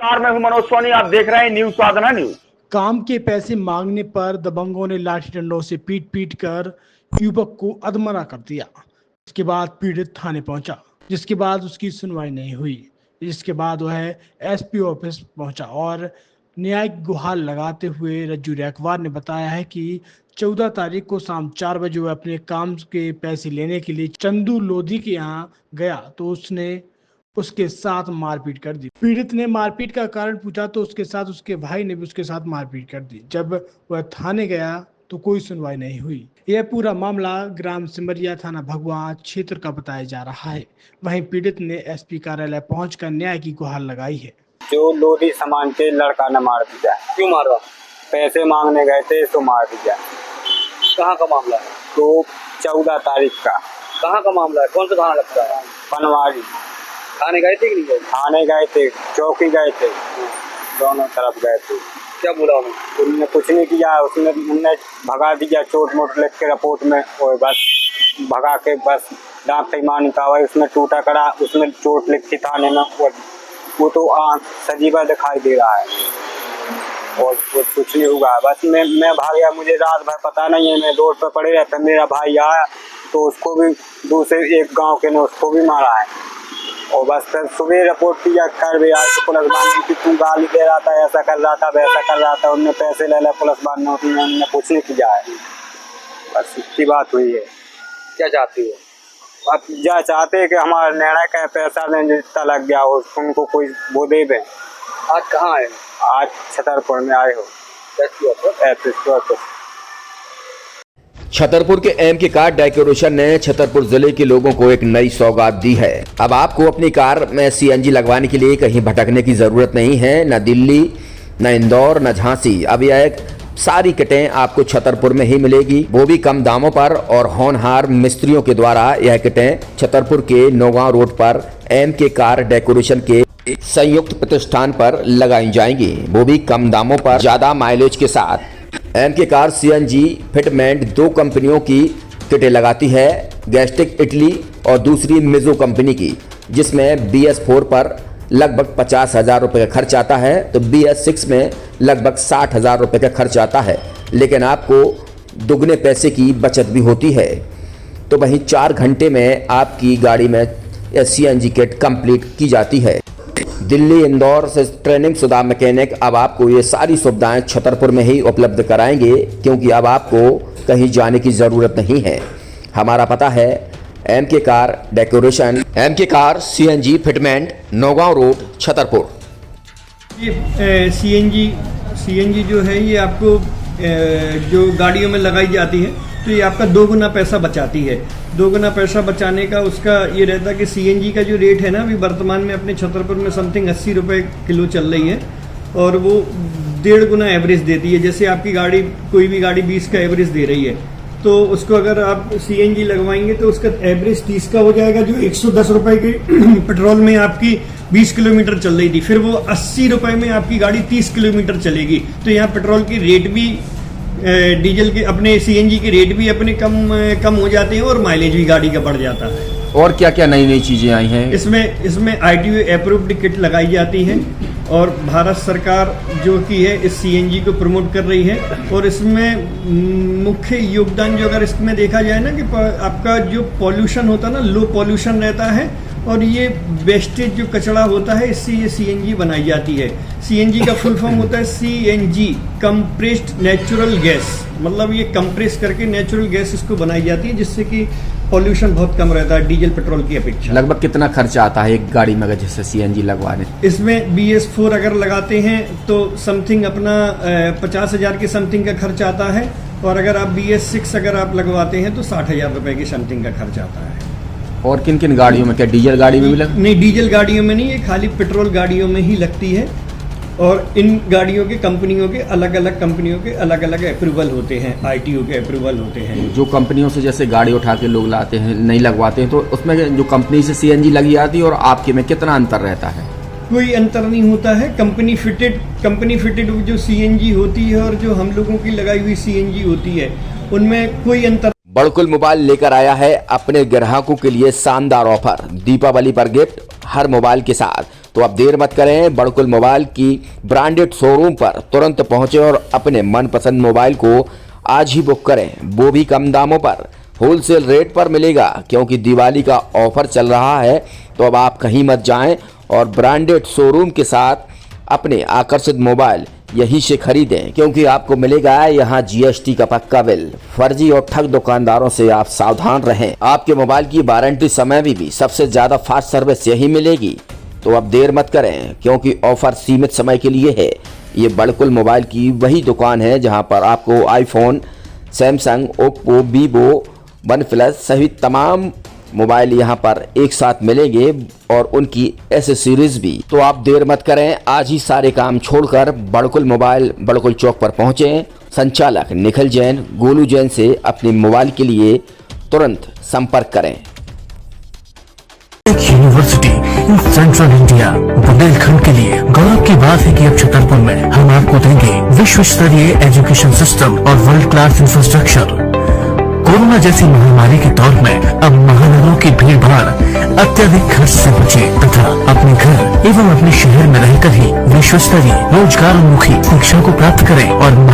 मैं हूं मनोज सोनी, आप देख रहे हैं न्यूज साधना न्यूज। काम के पैसे मांगने पर दबंगों ने लाठी डंडों से पीट कर युवक को अधमरा कर दिया। इसके बाद पीड़ित थाने पहुंचा, जिसके बाद उसकी सुनवाई नहीं हुई। जिसके बाद वह एसपी ऑफिस पहुंचा और न्यायिक गुहार लगाते हुए रज्जू रैकवार ने बताया है कि 14 तारीख को शाम 4 बजे वह अपने काम के पैसे लेने के लिए चंदू लोधी के यहाँ गया तो उसने उसके साथ मारपीट कर दी। पीड़ित ने मारपीट का कारण पूछा तो उसके साथ उसके भाई ने भी उसके साथ मारपीट कर दी। जब वह थाने गया तो कोई सुनवाई नहीं हुई। यह पूरा मामला ग्राम सिमरिया थाना भगवा क्षेत्र का बताया जा रहा है। वहीं पीड़ित ने एसपी कार्यालय पहुंचकर न्याय की गुहार लगाई है। जो लोधी सामान के लड़का ने मार दिया। क्यों मारा? पैसे मांगने गए थे तो मार दिया। कहाँ का मामला है? तो 14 तारीख का। कहाँ का मामला है? कौन सा थाना लगता है? पनवाड़ी। थाने गए थे कि नहीं गए? थाने गए थे, चौकी गए थे, दोनों तरफ गए थे। क्या बोला उन्होंने? उन्होंने कुछ नहीं किया, उन्होंने भगा दिया चोट मोट लिख के रिपोर्ट में, और बस भगा के बस डॉक्टर मान का हुआ उसमें टूटा करा, उसमें चोट लिखी थाने में, और वो तो सजीवा दिखाई दे रहा है और कुछ नहीं हुआ। बस मैं भाग गया, मुझे रात भर पता नहीं है, मैं रोड पर पड़े रहता। मेरा भाई आया तो उसको भी दूसरे एक गांव के ने उसको भी मारा है, और बस फिर सुबह रिपोर्ट किया कर भी आए तो पुलिस वाले की तू गाली दे रहा था, ऐसा कर रहा था, वैसा कर रहा था, उनने पैसे ले पुलिस वाले उन्होंने कुछ नहीं किया है। बस इतनी बात हुई है। क्या चाहती हो? अब क्या चाहते हैं कि हमारा निर्णय का पैसा देने जितना लग गया हो उनको कोई वो दे दें। आज कहाँ आए? आज छतरपुर में आए हो। छतरपुर के एमके कार डेकोरेशन ने छतरपुर जिले के लोगों को एक नई सौगात दी है। अब आपको अपनी कार में सीएनजी लगवाने के लिए कहीं भटकने की जरूरत नहीं है, न दिल्ली, न इंदौर, न झांसी। अब यह एक सारी किटें आपको छतरपुर में ही मिलेगी, वो भी कम दामों पर, और होनहार मिस्त्रियों के द्वारा यह किटें छतरपुर के नौगांव रोड पर एमके कार डेकोरेशन के संयुक्त प्रतिष्ठान पर लगाई जाएंगी, वो भी कम दामों पर, ज्यादा माइलेज के साथ। एमके कार सीएनजी फिटमेंट 2 कंपनियों की किटें लगाती है, गैस्टिक इटली और दूसरी मिजो कंपनी की, जिसमें BS4 पर लगभग 50,000 रुपये का खर्च आता है, तो BS6 में लगभग 60,000 रुपये का खर्च आता है, लेकिन आपको दुगने पैसे की बचत भी होती है। तो वहीं 4 घंटे में आपकी गाड़ी में सीएनजी किट कंप्लीट की जाती है। दिल्ली, इंदौर से ट्रेनिंग शुदा मैकेनिक अब आपको ये सारी सुविधाएं छतरपुर में ही उपलब्ध कराएंगे, क्योंकि अब आपको कहीं जाने की ज़रूरत नहीं है। हमारा पता है MK car decoration, MK car CNG fitment, Naugaon road, Chhatarpur. ये सीएनजी जो है ये आपको जो गाड़ियों में लगाई जाती है तो ये आपका 2 गुना पैसा बचाती है। 2 गुना पैसा बचाने का उसका ये रहता है कि सीएनजी का जो रेट है ना, अभी वर्तमान में अपने छतरपुर में समथिंग 80 रुपये किलो चल रही है, और वो 1.5 गुना एवरेज देती है। जैसे आपकी गाड़ी, कोई भी गाड़ी 20 का एवरेज दे रही है, तो उसको अगर आप सीएनजी लगवाएंगे तो उसका एवरेज 30 का हो जाएगा। जो 110 रुपये के पेट्रोल में आपकी 20 किलोमीटर चल रही थी, फिर वो 80 रुपये में आपकी गाड़ी 30 किलोमीटर चलेगी। तो यहाँ पेट्रोल की रेट भी, डीजल के, अपने सीएनजी के रेट भी अपने कम हो जाते हैं, और माइलेज भी गाड़ी का बढ़ जाता है। और क्या क्या नई चीजें आई हैं? इसमें ITO अप्रूव्ड किट लगाई जाती है, और भारत सरकार जो की है इस सीएनजी को प्रमोट कर रही है। और इसमें मुख्य योगदान जो अगर इसमें देखा जाए ना, कि आपका जो पॉल्यूशन होता है ना, लो पॉल्यूशन रहता है, और ये वेस्टेज जो कचरा होता है, इससे ये सीएनजी बनाई जाती है। सीएनजी का फुल फॉर्म होता है CNG, कंप्रेस्ड नेचुरल गैस, मतलब ये कंप्रेस करके नेचुरल गैस इसको बनाई जाती है, जिससे कि पॉल्यूशन बहुत कम रहता है डीजल पेट्रोल की अपेक्षा। लगभग कितना खर्चा आता है एक गाड़ी में जैसे सीएनजी लगवाने? इसमें BS4 अगर लगाते हैं तो समथिंग अपना 50,000 के समथिंग का खर्च आता है, और अगर आप BS6 अगर आप लगवाते हैं तो 60,000 रुपये की समथिंग का खर्च आता है। और किन किन गाड़ियों में? क्या डीजल गाड़ी में भी नहीं, डीजल गाड़ियों में नहीं, ये खाली पेट्रोल गाड़ियों में ही लगती है। और इन गाड़ियों के कंपनियों के अलग अलग अप्रूवल होते हैं, ITO के अप्रूवल होते हैं। जो कंपनियों से जैसे गाड़ी उठा के लोग लाते हैं, नहीं लगवाते हैं, तो उसमें जो कंपनी से सीएनजी लगी आती है और आपके में कितना अंतर रहता है? कोई अंतर नहीं होता है। कंपनी फिटेड जो सीएनजी होती है और जो हम लोगों की लगाई हुई सीएनजी होती है, उनमें कोई अंतर। बड़कुल मोबाइल लेकर आया है अपने ग्राहकों के लिए शानदार ऑफर। दीपावली पर गिफ्ट हर मोबाइल के साथ तो अब देर मत करें, बड़कुल मोबाइल की ब्रांडेड शोरूम पर तुरंत पहुंचे और अपने मनपसंद मोबाइल को आज ही बुक करें, वो भी कम दामों पर, होलसेल रेट पर मिलेगा। क्योंकि दिवाली का ऑफर चल रहा है, तो अब आप कहीं मत जाएं और ब्रांडेड शोरूम के साथ अपने आकर्षित मोबाइल यहीं से खरीदें, क्योंकि आपको मिलेगा यहाँ GST का पक्का बिल। फर्जी और ठग दुकानदारों से आप सावधान रहें। आपके मोबाइल की वारंटी समय में भी सबसे ज्यादा फास्ट सर्विस यही मिलेगी। तो अब देर मत करें, क्योंकि ऑफर सीमित समय के लिए है। ये बड़कुल मोबाइल की वही दुकान है जहां पर आपको iPhone, Samsung, Oppo, Vivo, OnePlus सहित तमाम मोबाइल यहां पर एक साथ मिलेंगे और उनकी एसेसरीज भी। तो आप देर मत करें, आज ही सारे काम छोड़कर बड़कुल मोबाइल बड़कुल चौक पर पहुंचें। संचालक निखिल जैन, गोलू जैन से अपने मोबाइल के लिए तुरंत संपर्क करें। एक university in central India Bundelkhand के लिए गौरव की बात है कि अब छतरपुर में हम आपको देंगे विश्व स्तरीय एजुकेशन सिस्टम और वर्ल्ड क्लास इंफ्रास्ट्रक्चर। कोरोना जैसी महामारी के दौर में अब महानगरों की भीड़ भाड़ अत्यधिक खर्च से बचे तथा अपने घर एवं अपने शहर में रहकर ही विश्व स्तरीय रोजगार उन्मुखी शिक्षा को प्राप्त करें और